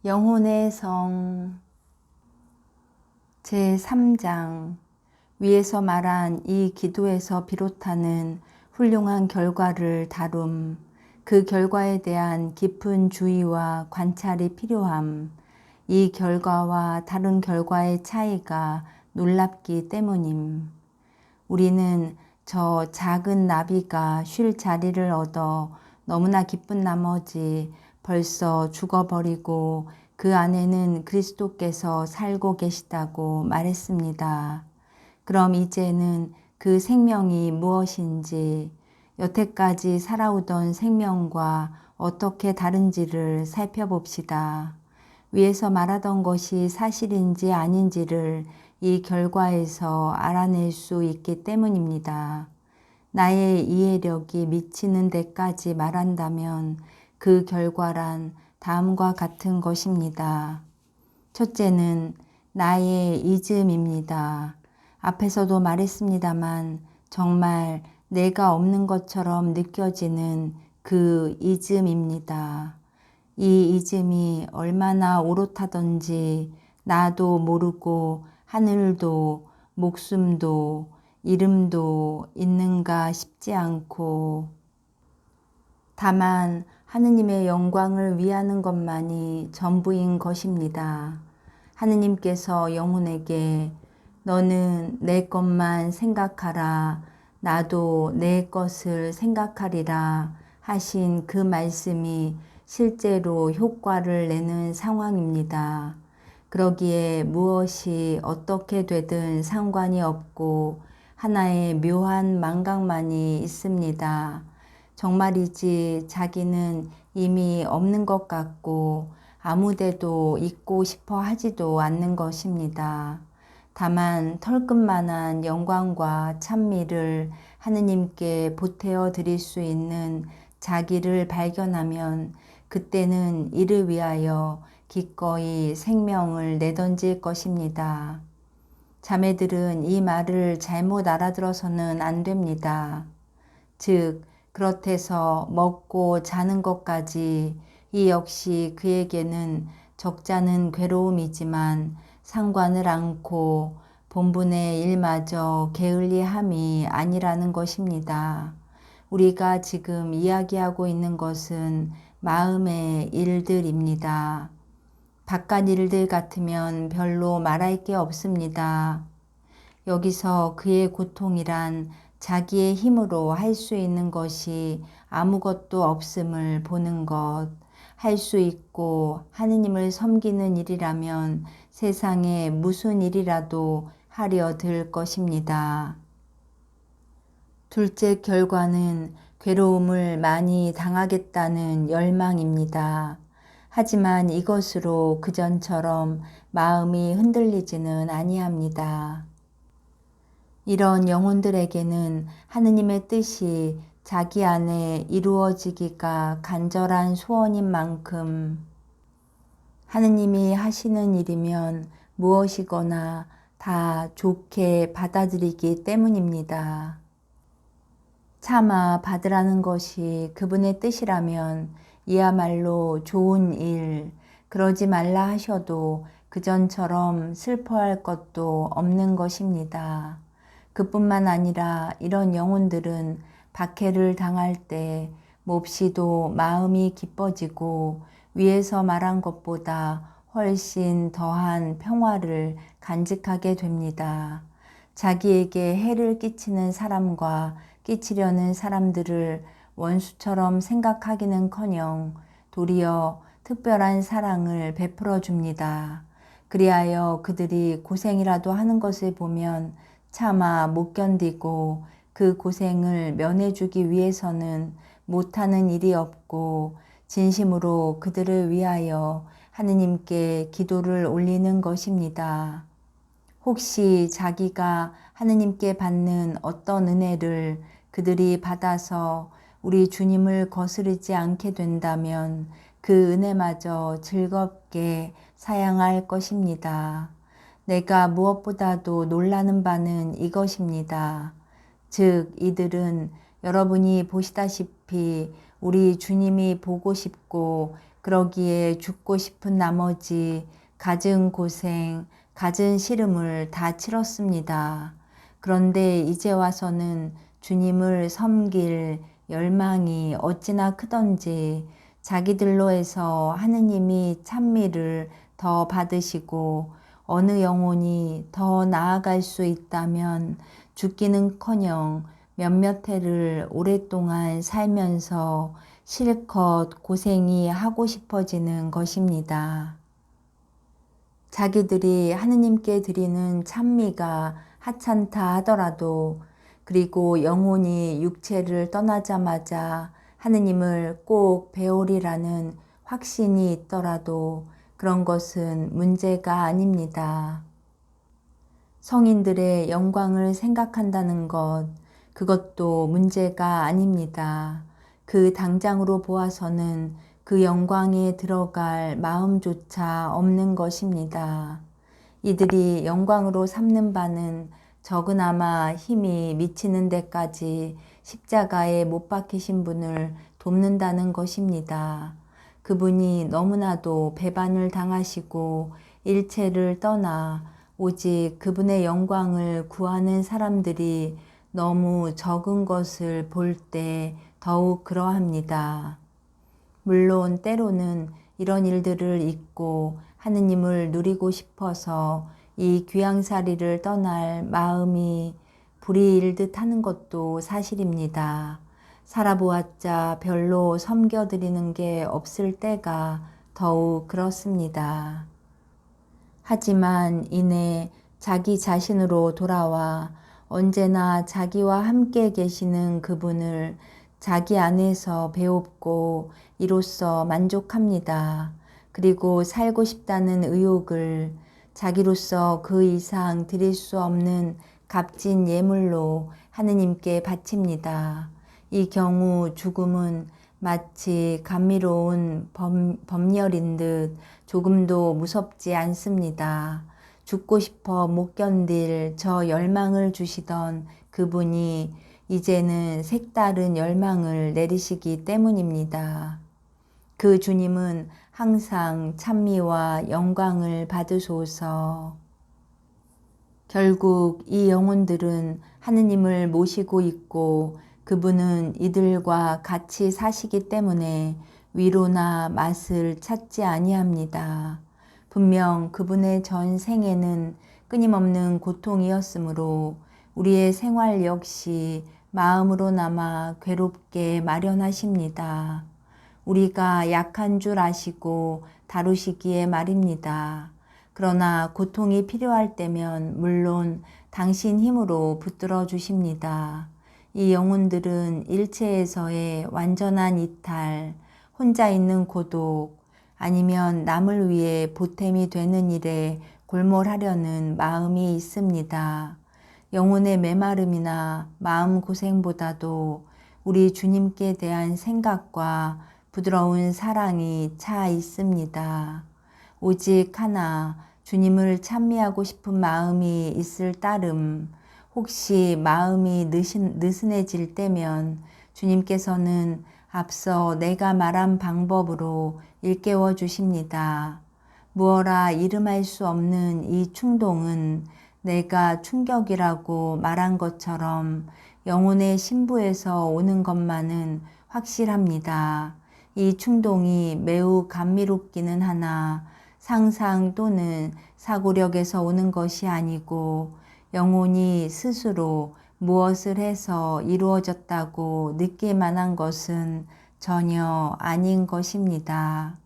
영혼의 성 제3장 위에서 말한 이 기도에서 비롯하는 훌륭한 결과를 다룸. 그 결과에 대한 깊은 주의와 관찰이 필요함. 이 결과와 다른 결과의 차이가 놀랍기 때문임. 우리는 저 작은 나비가 쉴 자리를 얻어 너무나 기쁜 나머지 벌써 죽어버리고 그 안에는 그리스도께서 살고 계시다고 말했습니다. 그럼 이제는 그 생명이 무엇인지, 여태까지 살아오던 생명과 어떻게 다른지를 살펴봅시다. 위에서 말하던 것이 사실인지 아닌지를 이 결과에서 알아낼 수 있기 때문입니다. 나의 이해력이 미치는 데까지 말한다면 그 결과란 다음과 같은 것입니다. 첫째는 나의 이즘입니다. 앞에서도 말했습니다만 정말 내가 없는 것처럼 느껴지는 그 이즘입니다. 이 이즘이 얼마나 오롯하던지 나도 모르고 하늘도 목숨도 이름도 있는가 싶지 않고, 다만 하느님의 영광을 위하는 것만이 전부인 것입니다. 하느님께서 영혼에게 너는 내 것만 생각하라, 나도 내 것을 생각하리라 하신 그 말씀이 실제로 효과를 내는 상황입니다. 그러기에 무엇이 어떻게 되든 상관이 없고 하나의 묘한 망각만이 있습니다. 정말이지 자기는 이미 없는 것 같고 아무데도 있고 싶어 하지도 않는 것입니다. 다만 털끝만한 영광과 찬미를 하느님께 보태어 드릴 수 있는 자기를 발견하면 그때는 이를 위하여 기꺼이 생명을 내던질 것입니다. 자매들은 이 말을 잘못 알아들어서는 안 됩니다. 즉, 그렇대서 먹고 자는 것까지 이 역시 그에게는 적잖은 괴로움이지만 상관을 않고 본분의 일마저 게을리함이 아니라는 것입니다. 우리가 지금 이야기하고 있는 것은 마음의 일들입니다. 바깥 일들 같으면 별로 말할 게 없습니다. 여기서 그의 고통이란 자기의 힘으로 할 수 있는 것이 아무것도 없음을 보는 것. 할 수 있고 하느님을 섬기는 일이라면 세상에 무슨 일이라도 하려 들 것입니다. 둘째 결과는 괴로움을 많이 당하겠다는 열망입니다. 하지만 이것으로 그전처럼 마음이 흔들리지는 아니합니다. 이런 영혼들에게는 하느님의 뜻이 자기 안에 이루어지기가 간절한 소원인 만큼 하느님이 하시는 일이면 무엇이거나 다 좋게 받아들이기 때문입니다. 차마 받으라는 것이 그분의 뜻이라면 이야말로 좋은 일, 그러지 말라 하셔도 그전처럼 슬퍼할 것도 없는 것입니다. 그뿐만 아니라 이런 영혼들은 박해를 당할 때 몹시도 마음이 기뻐지고 위에서 말한 것보다 훨씬 더한 평화를 간직하게 됩니다. 자기에게 해를 끼치는 사람과 끼치려는 사람들을 원수처럼 생각하기는커녕 도리어 특별한 사랑을 베풀어 줍니다. 그리하여 그들이 고생이라도 하는 것을 보면 차마 못 견디고 그 고생을 면해주기 위해서는 못하는 일이 없고 진심으로 그들을 위하여 하느님께 기도를 올리는 것입니다. 혹시 자기가 하느님께 받는 어떤 은혜를 그들이 받아서 우리 주님을 거스르지 않게 된다면 그 은혜마저 즐겁게 사양할 것입니다. 내가 무엇보다도 놀라는 바는 이것입니다. 즉, 이들은 여러분이 보시다시피 우리 주님이 보고 싶고 그러기에 죽고 싶은 나머지 갖은 고생, 갖은 시름을 다 치렀습니다. 그런데 이제 와서는 주님을 섬길 열망이 어찌나 크던지 자기들로 해서 하느님이 찬미를 더 받으시고 어느 영혼이 더 나아갈 수 있다면 죽기는커녕 몇몇 해를 오랫동안 살면서 실컷 고생이 하고 싶어지는 것입니다. 자기들이 하느님께 드리는 찬미가 하찮다 하더라도 그리고 영혼이 육체를 떠나자마자 하느님을 꼭 배우리라는 확신이 있더라도 그런 것은 문제가 아닙니다. 성인들의 영광을 생각한다는 것, 그것도 문제가 아닙니다. 그 당장으로 보아서는 그 영광에 들어갈 마음조차 없는 것입니다. 이들이 영광으로 삼는 바는 적으나마 힘이 미치는 데까지 십자가에 못 박히신 분을 돕는다는 것입니다. 그분이 너무나도 배반을 당하시고 일체를 떠나 오직 그분의 영광을 구하는 사람들이 너무 적은 것을 볼 때 더욱 그러합니다. 물론 때로는 이런 일들을 잊고 하느님을 누리고 싶어서 이 귀양살이를 떠날 마음이 불이일 듯 하는 것도 사실입니다. 살아보았자 별로 섬겨드리는 게 없을 때가 더욱 그렇습니다. 하지만 이내 자기 자신으로 돌아와 언제나 자기와 함께 계시는 그분을 자기 안에서 배웁고 이로써 만족합니다. 그리고 살고 싶다는 의욕을 자기로서 그 이상 드릴 수 없는 값진 예물로 하느님께 바칩니다. 이 경우 죽음은 마치 감미로운 범렬인 듯 조금도 무섭지 않습니다. 죽고 싶어 못 견딜 저 열망을 주시던 그분이 이제는 색다른 열망을 내리시기 때문입니다. 그 주님은 항상 찬미와 영광을 받으소서. 결국 이 영혼들은 하느님을 모시고 있고 그분은 이들과 같이 사시기 때문에 위로나 맛을 찾지 아니합니다. 분명 그분의 전 생애는 끊임없는 고통이었으므로 우리의 생활 역시 마음으로나마 괴롭게 마련하십니다. 우리가 약한 줄 아시고 다루시기에 말입니다. 그러나 고통이 필요할 때면 물론 당신 힘으로 붙들어 주십니다. 이 영혼들은 일체에서의 완전한 이탈, 혼자 있는 고독, 아니면 남을 위해 보탬이 되는 일에 골몰하려는 마음이 있습니다. 영혼의 메마름이나 마음고생보다도 우리 주님께 대한 생각과 부드러운 사랑이 차 있습니다. 오직 하나 주님을 찬미하고 싶은 마음이 있을 따름 혹시 마음이 느슨해질 때면 주님께서는 앞서 내가 말한 방법으로 일깨워 주십니다. 무어라 이름할 수 없는 이 충동은 내가 충격이라고 말한 것처럼 영혼의 신부에서 오는 것만은 확실합니다. 이 충동이 매우 감미롭기는 하나 상상 또는 사고력에서 오는 것이 아니고 영혼이 스스로 무엇을 해서 이루어졌다고 느낄 만한 것은 전혀 아닌 것입니다.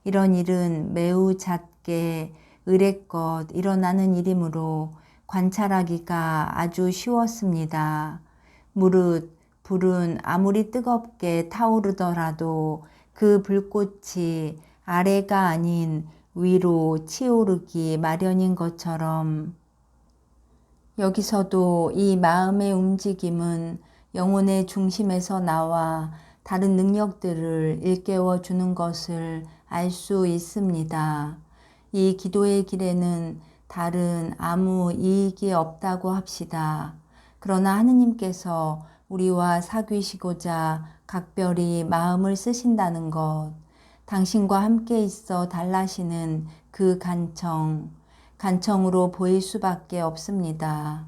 이런 일은 매우 잦게 의례껏 일어나는 일이므로 관찰하기가 아주 쉬웠습니다. 무릇 불은 아무리 뜨겁게 타오르더라도 그 불꽃이 아래가 아닌 위로 치오르기 마련인 것처럼 여기서도 이 마음의 움직임은 영혼의 중심에서 나와 다른 능력들을 일깨워 주는 것을 알 수 있습니다. 이 기도의 길에는 다른 아무 이익이 없다고 합시다. 그러나 하느님께서 우리와 사귀시고자 각별히 마음을 쓰신다는 것, 당신과 함께 있어 달라시는 그 간청으로 보일 수밖에 없습니다.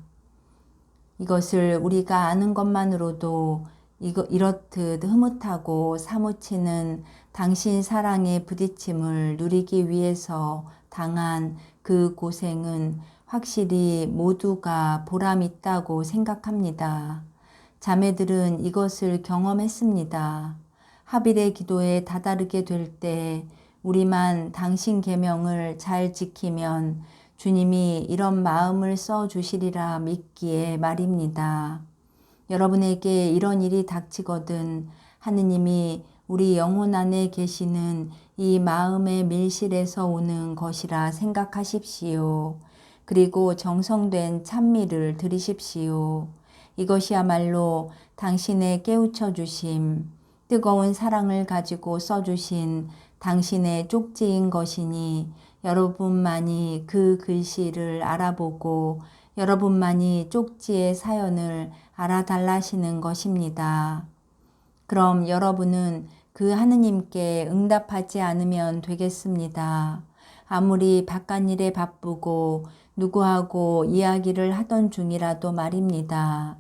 이것을 우리가 아는 것만으로도 이렇듯 흐뭇하고 사무치는 당신 사랑의 부딪힘을 누리기 위해서 당한 그 고생은 확실히 모두가 보람 있다고 생각합니다. 자매들은 이것을 경험했습니다. 하빌의 기도에 다다르게 될 때 우리만 당신 계명을 잘 지키면 주님이 이런 마음을 써 주시리라 믿기에 말입니다. 여러분에게 이런 일이 닥치거든 하느님이 우리 영혼 안에 계시는 이 마음의 밀실에서 오는 것이라 생각하십시오. 그리고 정성된 찬미를 드리십시오. 이것이야말로 당신의 깨우쳐 주심, 뜨거운 사랑을 가지고 써주신 당신의 쪽지인 것이니 여러분만이 그 글씨를 알아보고 여러분만이 쪽지의 사연을 알아달라시는 것입니다. 그럼 여러분은 그 하느님께 응답하지 않으면 되겠습니다. 아무리 바깥일에 바쁘고 누구하고 이야기를 하던 중이라도 말입니다.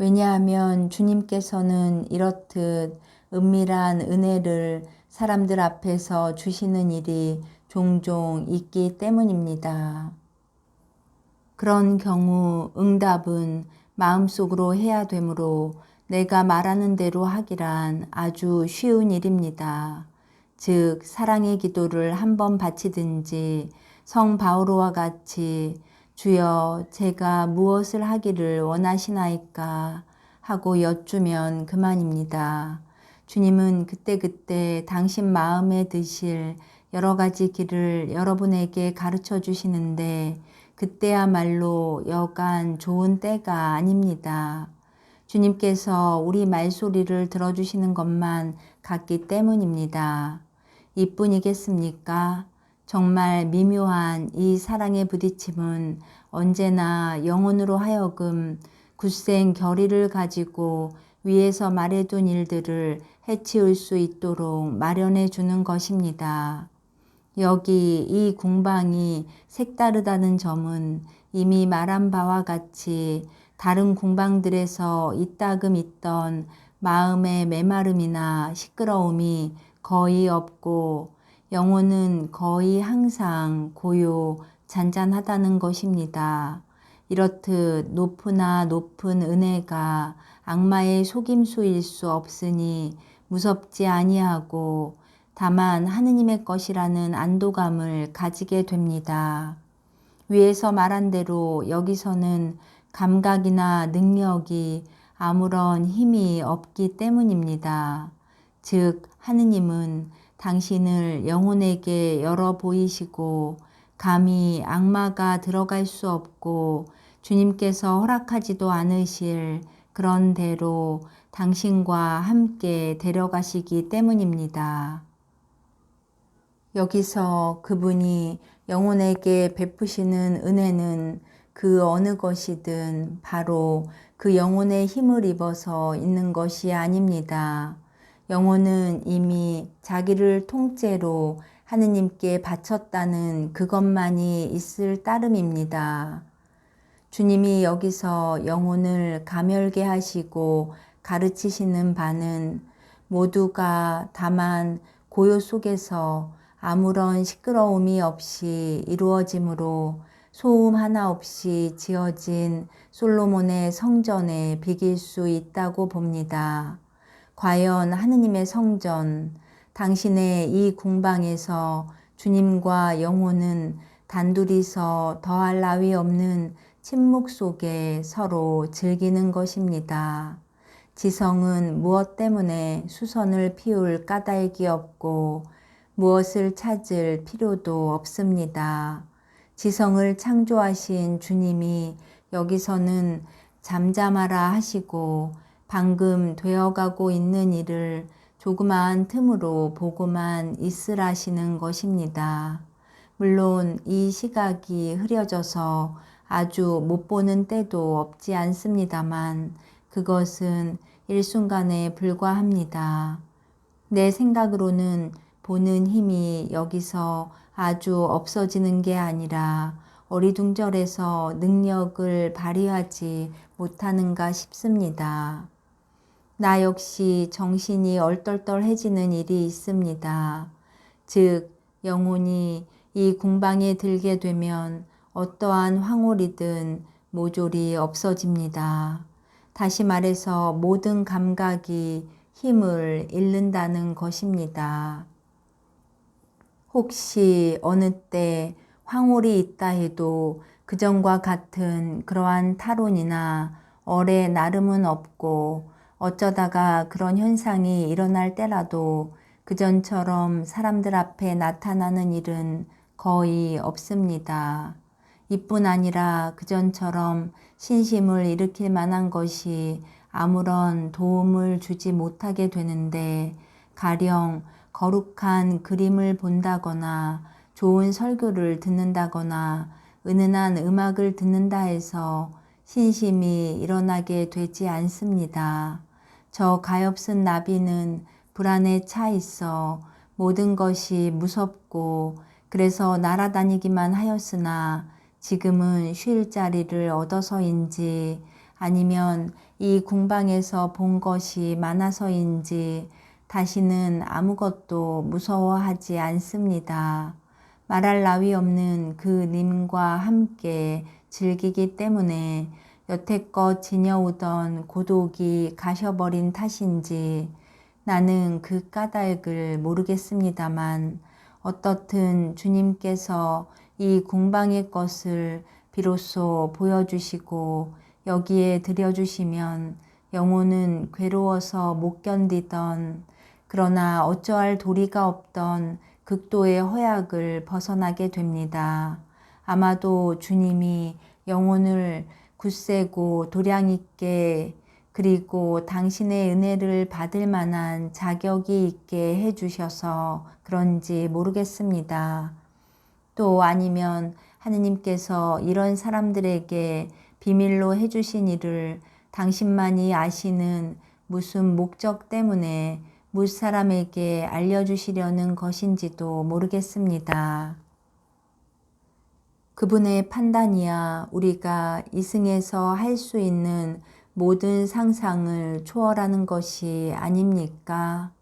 왜냐하면 주님께서는 이렇듯 은밀한 은혜를 사람들 앞에서 주시는 일이 종종 있기 때문입니다. 그런 경우 응답은 마음속으로 해야 되므로 내가 말하는 대로 하기란 아주 쉬운 일입니다. 즉 사랑의 기도를 한번 바치든지 성 바오로와 같이 주여 제가 무엇을 하기를 원하시나이까 하고 여쭈면 그만입니다. 주님은 그때그때 당신 마음에 드실 여러 가지 길을 여러분에게 가르쳐 주시는데 그때야말로 여간 좋은 때가 아닙니다. 주님께서 우리 말소리를 들어주시는 것만 같기 때문입니다. 이뿐이겠습니까? 정말 미묘한 이 사랑의 부딪힘은 언제나 영혼으로 하여금 굳센 결의를 가지고 위에서 말해둔 일들을 해치울 수 있도록 마련해 주는 것입니다. 여기 이 궁방이 색다르다는 점은 이미 말한 바와 같이 다른 궁방들에서 이따금 있던 마음의 메마름이나 시끄러움이 거의 없고 영혼은 거의 항상 고요 잔잔하다는 것입니다. 이렇듯 높으나 높은 은혜가 악마의 속임수일 수 없으니 무섭지 아니하고 다만 하느님의 것이라는 안도감을 가지게 됩니다. 위에서 말한 대로 여기서는 감각이나 능력이 아무런 힘이 없기 때문입니다. 즉 하느님은 당신을 영혼에게 열어 보이시고 감히 악마가 들어갈 수 없고 주님께서 허락하지도 않으실 그런 대로 당신과 함께 데려가시기 때문입니다. 여기서 그분이 영혼에게 베푸시는 은혜는 그 어느 것이든 바로 그 영혼의 힘을 입어서 있는 것이 아닙니다. 영혼은 이미 자기를 통째로 하느님께 바쳤다는 그것만이 있을 따름입니다. 주님이 여기서 영혼을 가멸게 하시고 가르치시는 바는 모두가 다만 고요 속에서 아무런 시끄러움이 없이 이루어지므로 소음 하나 없이 지어진 솔로몬의 성전에 비길 수 있다고 봅니다. 과연 하느님의 성전, 당신의 이 궁방에서 주님과 영혼은 단둘이서 더할 나위 없는 침묵 속에 서로 즐기는 것입니다. 지성은 무엇 때문에 수선을 피울 까닭이 없고 무엇을 찾을 필요도 없습니다. 지성을 창조하신 주님이 여기서는 잠잠하라 하시고 방금 되어가고 있는 일을 조그마한 틈으로 보고만 있으라시는 것입니다. 물론 이 시각이 흐려져서 아주 못 보는 때도 없지 않습니다만 그것은 일순간에 불과합니다. 내 생각으로는 보는 힘이 여기서 아주 없어지는 게 아니라 어리둥절해서 능력을 발휘하지 못하는가 싶습니다. 나 역시 정신이 얼떨떨해지는 일이 있습니다. 즉, 영혼이 이 궁방에 들게 되면 어떠한 황홀이든 모조리 없어집니다. 다시 말해서 모든 감각이 힘을 잃는다는 것입니다. 혹시 어느 때 황홀이 있다 해도 그전과 같은 그러한 탈원이나 어뢰 나름은 없고 어쩌다가 그런 현상이 일어날 때라도 그전처럼 사람들 앞에 나타나는 일은 거의 없습니다. 이뿐 아니라 그전처럼 신심을 일으킬 만한 것이 아무런 도움을 주지 못하게 되는데, 가령 거룩한 그림을 본다거나 좋은 설교를 듣는다거나 은은한 음악을 듣는다 해서 신심이 일어나게 되지 않습니다. 저 가엾은 나비는 불안에 차 있어 모든 것이 무섭고 그래서 날아다니기만 하였으나 지금은 쉴 자리를 얻어서인지 아니면 이 궁방에서 본 것이 많아서인지 다시는 아무것도 무서워하지 않습니다. 말할 나위 없는 그 님과 함께 즐기기 때문에 여태껏 지녀오던 고독이 가셔버린 탓인지 나는 그 까닭을 모르겠습니다만 어떻든 주님께서 이 궁방의 것을 비로소 보여주시고 여기에 들여주시면 영혼은 괴로워서 못 견디던, 그러나 어쩌할 도리가 없던 극도의 허약을 벗어나게 됩니다. 아마도 주님이 영혼을 굳세고 도량 있게 그리고 당신의 은혜를 받을 만한 자격이 있게 해주셔서 그런지 모르겠습니다. 또 아니면 하느님께서 이런 사람들에게 비밀로 해주신 일을 당신만이 아시는 무슨 목적 때문에 무사람에게 알려주시려는 것인지도 모르겠습니다. 그분의 판단이야 우리가 이승에서 할 수 있는 모든 상상을 초월하는 것이 아닙니까?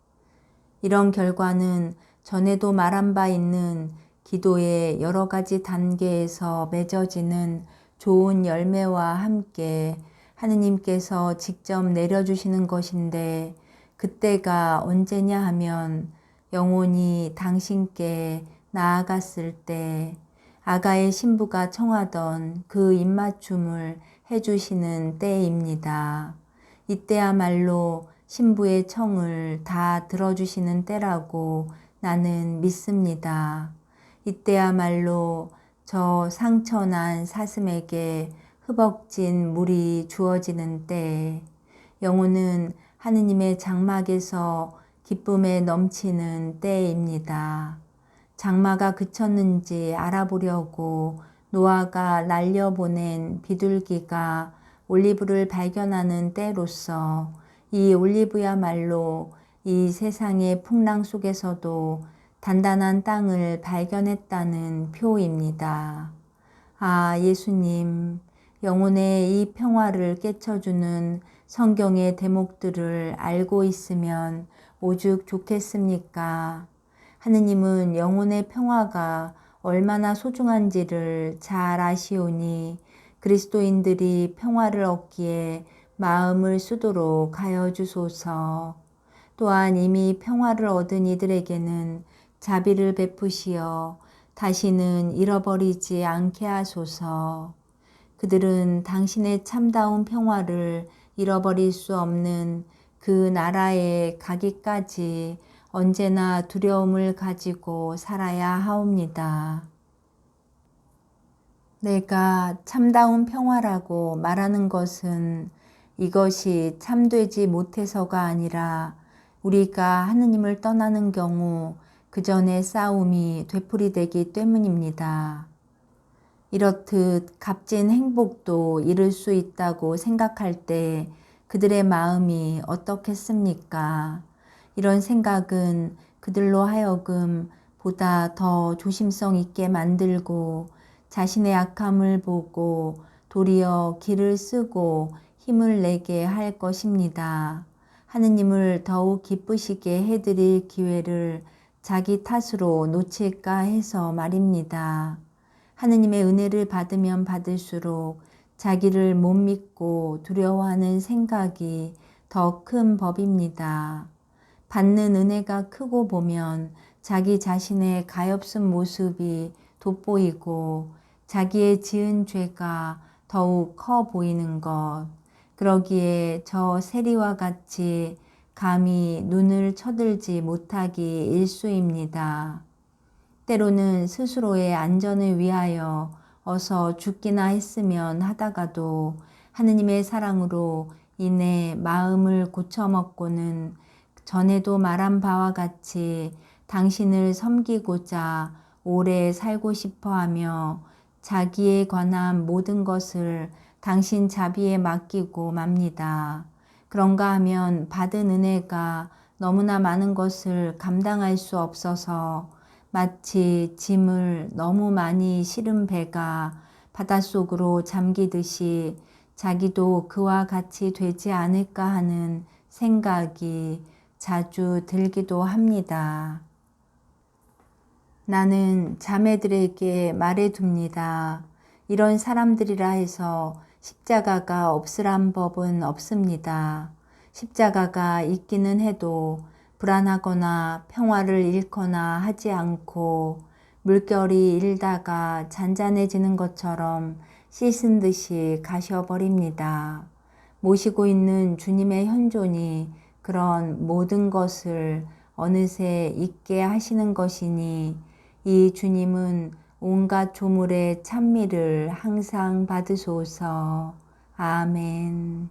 이런 결과는 전에도 말한 바 있는 기도의 여러 가지 단계에서 맺어지는 좋은 열매와 함께 하느님께서 직접 내려주시는 것인데, 그때가 언제냐 하면 영혼이 당신께 나아갔을 때 아가의 신부가 청하던 그 입맞춤을 해주시는 때입니다. 이때야말로 신부의 청을 다 들어주시는 때라고 나는 믿습니다. 이때야말로 저 상처난 사슴에게 흐벅진 물이 주어지는 때, 영혼은 하느님의 장막에서 기쁨에 넘치는 때입니다. 장마가 그쳤는지 알아보려고 노아가 날려보낸 비둘기가 올리브를 발견하는 때로서 이 올리브야말로 이 세상의 풍랑 속에서도 단단한 땅을 발견했다는 표입니다. 아, 예수님, 영혼의 이 평화를 깨쳐주는 성경의 대목들을 알고 있으면 오죽 좋겠습니까? 하느님은 영혼의 평화가 얼마나 소중한지를 잘 아시오니 그리스도인들이 평화를 얻기에 마음을 쓰도록 하여 주소서. 또한 이미 평화를 얻은 이들에게는 자비를 베푸시어 다시는 잃어버리지 않게 하소서. 그들은 당신의 참다운 평화를 잃어버릴 수 없는 그 나라에 가기까지 언제나 두려움을 가지고 살아야 하옵니다. 내가 참다운 평화라고 말하는 것은 이것이 참되지 못해서가 아니라 우리가 하느님을 떠나는 경우 그 전에 싸움이 되풀이되기 때문입니다. 이렇듯 값진 행복도 잃을 수 있다고 생각할 때 그들의 마음이 어떻겠습니까? 이런 생각은 그들로 하여금 보다 더 조심성 있게 만들고 자신의 약함을 보고 도리어 길을 쓰고 힘을 내게 할 것입니다. 하느님을 더욱 기쁘시게 해드릴 기회를 자기 탓으로 놓칠까 해서 말입니다. 하느님의 은혜를 받으면 받을수록 자기를 못 믿고 두려워하는 생각이 더 큰 법입니다. 받는 은혜가 크고 보면 자기 자신의 가엾은 모습이 돋보이고 자기의 지은 죄가 더욱 커 보이는 것. 그러기에 저 세리와 같이 감히 눈을 쳐들지 못하기 일쑤입니다. 때로는 스스로의 안전을 위하여 어서 죽기나 했으면 하다가도 하느님의 사랑으로 인해 마음을 고쳐먹고는 전에도 말한 바와 같이 당신을 섬기고자 오래 살고 싶어 하며 자기에 관한 모든 것을 당신 자비에 맡기고 맙니다. 그런가 하면 받은 은혜가 너무나 많은 것을 감당할 수 없어서 마치 짐을 너무 많이 실은 배가 바닷속으로 잠기듯이 자기도 그와 같이 되지 않을까 하는 생각이 자주 들기도 합니다. 나는 자매들에게 말해둡니다. 이런 사람들이라 해서 십자가가 없으란 법은 없습니다. 십자가가 있기는 해도 불안하거나 평화를 잃거나 하지 않고 물결이 일다가 잔잔해지는 것처럼 씻은 듯이 가셔버립니다. 모시고 있는 주님의 현존이 그런 모든 것을 어느새 잊게 하시는 것이니 이 주님은 온갖 조물의 찬미를 항상 받으소서. 아멘.